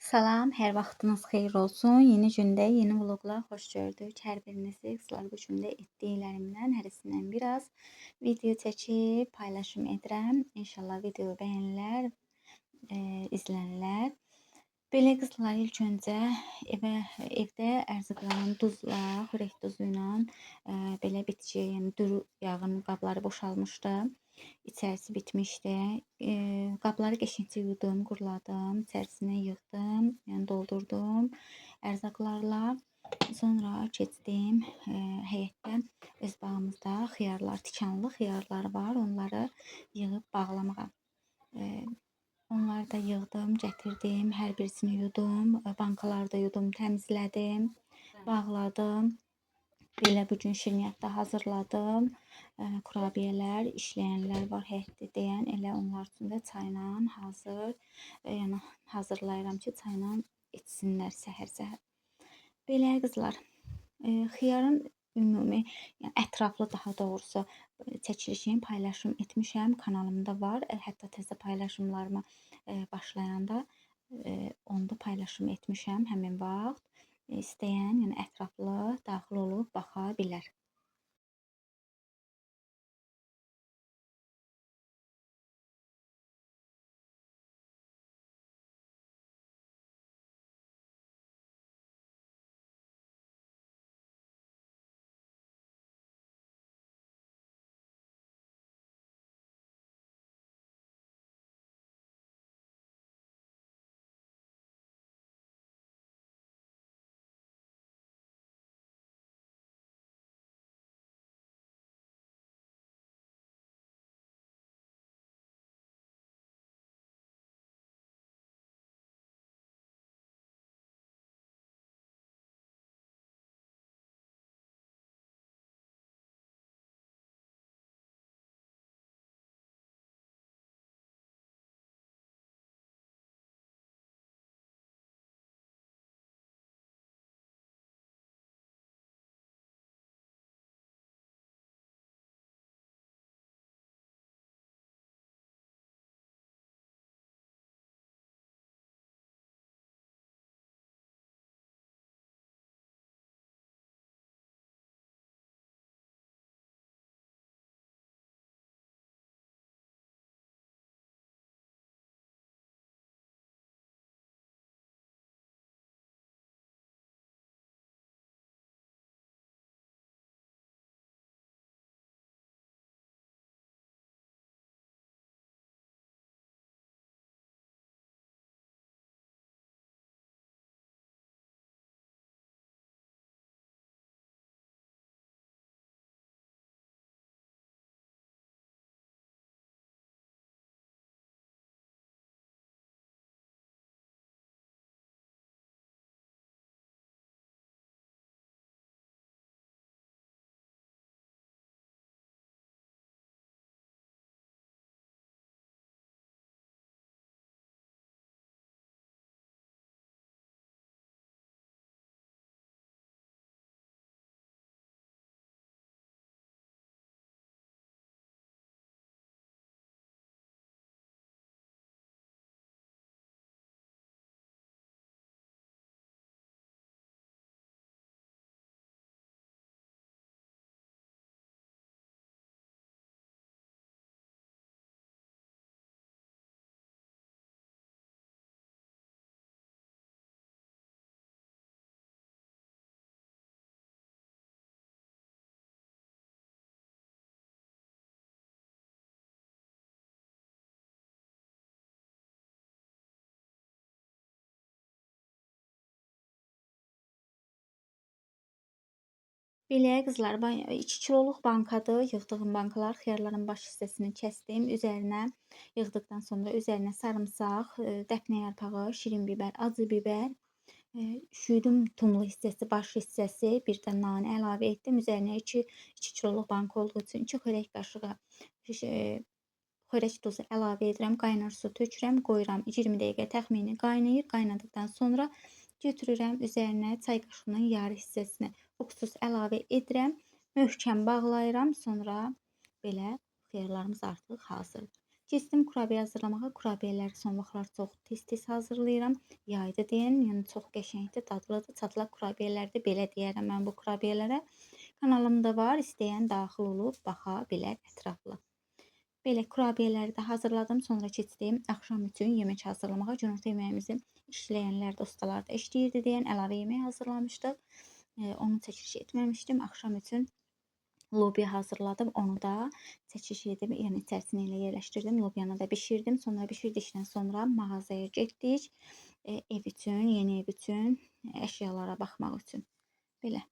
Salam, hər vaxtınız xeyir olsun. Yeni gündə, yeni vloqla xoş gördük. Hər birinizi qızlar bu gündə etdiklərimdən hərəsindən biraz video çəkib paylaşım edirəm. İnşallah video bəyənilər, izlənilər. Belə qızlar ilk öncə evdə ərzaqlanan duzla, xörək duzu ilə belə bitki, yəni duru yağın qabları boşalmışdı. İçərisi bitmişdi. Qabları qəşəngcə yudum, qurladım, içərisinə yığdım, yəni doldurdum ərzaqlarla. Sonra keçdim həyətdə öz bağımızda xiyarlar, tikanlı xiyarlar var, onları yığıb bağlamağa. Onları da yığdım, gətirdim, hər birisini yudum, bankalarda yudum, təmizlədim, bağladım. Belə bugün şirniyyatda hazırladım. Kurabiyələr, işləyənlər var həyətdə deyən, elə onlar üçün də çayla hazır, yəni hazırlayıram ki, çayla içsinlər səhər-səhər. Belə qızlar, xiyarın ümumi, yəni ətraflı daha doğrusu çəkilişini paylaşım etmişəm, kanalımda var. Hətta təzə paylaşımlarıma başlayanda onda paylaşım etmişəm həmin vaxt. İstəyən, yəni ətraflı daxil olub baxa bilər. Belə qızlar, 2 kiloluq bankadır. Yığdığım bankalar, xiyarların baş hissəsini kəsdim. Üzərinə yığdıqdan sonra üzərinə sarımsaq, dəfnə yarpağı, şirin bibər, acı bibər, şüydüm tumlu hissəsi, baş hissəsi, bir də nanə əlavə etdim. Üzərinə 2 kiloluq banka olduğu üçün 2 xörək qaşığı xörək duzu əlavə edirəm. Qaynar su tökürəm, qoyuram. 20 dəqiqə təxmini qaynayır. Qaynadıqdan sonra götürürəm üzərinə çay qaşığının yarı hissəsini uksuz əlavə edirəm. Möhkəm bağlayıram. Sonra belə xiyarlarımız artıq hazırdır. Keçdim kurabiyə hazırlamağa. Kurabiyələri son vaxtlar çox tez-tez hazırlayıram. Yaydı deyən, yəni çox qəşəngdir, dadlıdır. Çatlaq kurabiyələrdir, belə deyərəm mən bu kurabiyələrə. Kanalımda var, istəyən daxil olub baxa bilər ətraflı. Belə kurabiyələri də hazırladım. Sonra keçdim axşam üçün yemək hazırlamağa. Günorta yeməyimizi işləyənlər də, ustalar da işləyirdi deyən əlavə yemək hazırlamışdıq. Onu çəkiliş etməmişdim. Axşam üçün lobya hazırladım. Onu da çəkiş edib, yəni içərisinə ilə yerləşdirdim. Lobyanı da bişirdim. Sonra bişirdikdən sonra mağazaya getdik. Ev üçün, yeni ev üçün, əşyalara baxmaq üçün. Belə.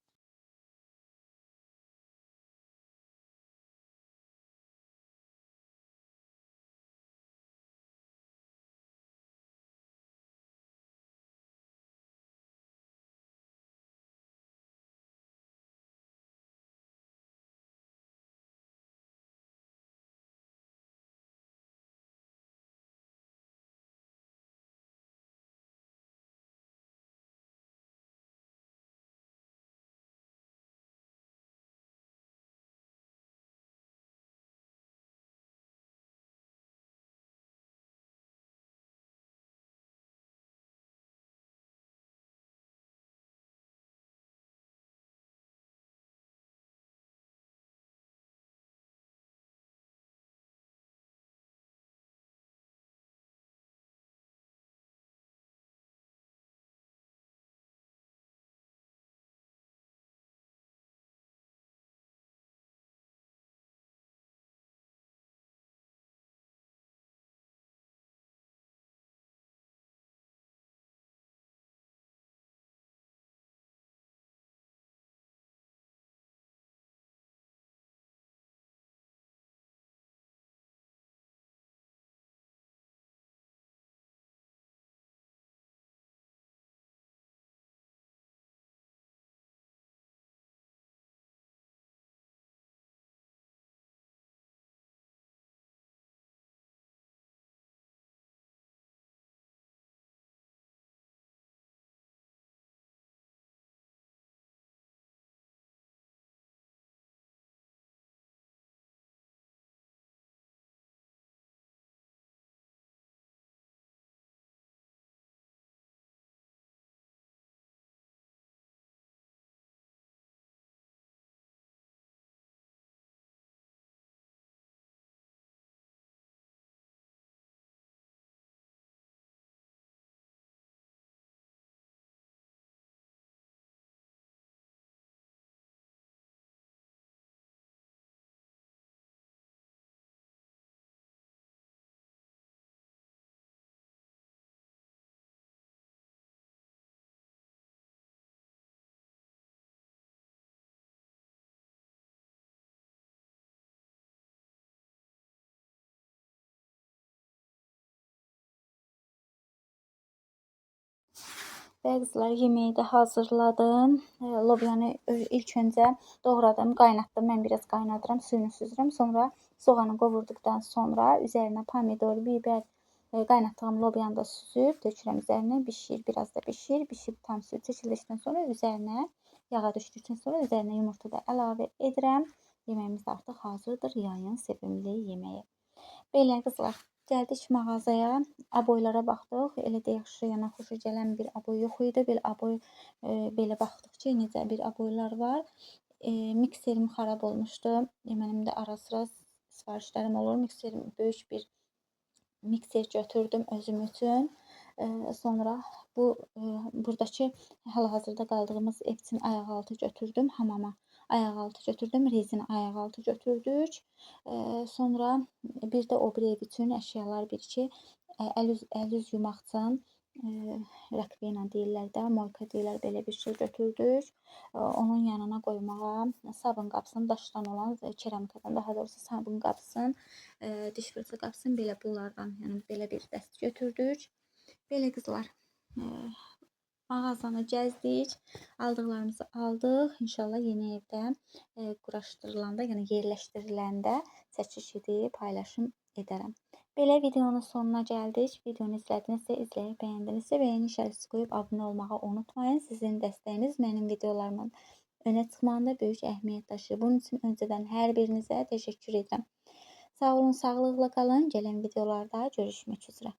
Bəziləri yeməyi də hazırladım. Lobyanı ilk öncə doğradım, qaynatdım. Mən biraz qaynadıram, suyunu süzürəm. Sonra soğanı qovurduqdan sonra üzərinə pomidor, biber, qaynatdığım lobyanı da süzüb tökürəm üzərinə. Bişir, biraz da bişir. Bişib tam suyu çəkildikdən sonra üzərinə yağa düşdükdən sonra üzərinə yumurta da əlavə edirəm. Yeməyimiz artıq hazırdır. Yayın sevimli yeməyi. Belə qızlar, gəldik mağazaya, aboylara baxdıq. Elə də yaxşı, yana xoşa gələn bir aboy yox idi. Belə aboy, belə baxdıq ki, necə bir aboylar var. Mikserim xarab olmuşdu. Mənim də ara sıra sifarişlərim olur. Mikserim böyük bir mikser götürdüm özüm üçün. Sonra buradakı hal-hazırda qaldığımız ev üçün ayaqaltı götürdüm hamama. Ayaqaltı götürdüm, rezin ayaqaltı götürdük. Sonra bir də o bir ev üçün əşyalar bir-iki əl-üz yumaq üçün rakvena deyirlər də, moyka deyirlər, belə bir şey götürdük. Onun yanına qoymağa sabun qapısının daşdan olan, keramikadan daha doğrusu sabun qapısının, diş fırça qapısının belə bunlardan, yəni belə bir dəst götürdük. Belə qızlar, mağazanı gəzdik, aldıqlarımızı aldıq. İnşallah yeni evdə quraşdırılanda, yəni yerləşdiriləndə çəkiş edib paylaşım edərəm. Belə videonun sonuna gəldik. Videonu izlədinizsə, izləyib bəyəndinizsə, bəyəni işarəsi qoyub abunə olmağı unutmayın. Sizin dəstəyiniz mənim videolarımın önə çıxmağında böyük əhəmiyyət daşıyır. Bunun üçün öncədən hər birinizə təşəkkür edirəm. Sağ olun, sağlıqla qalın. Gələn videolarda görüşmək üzrə.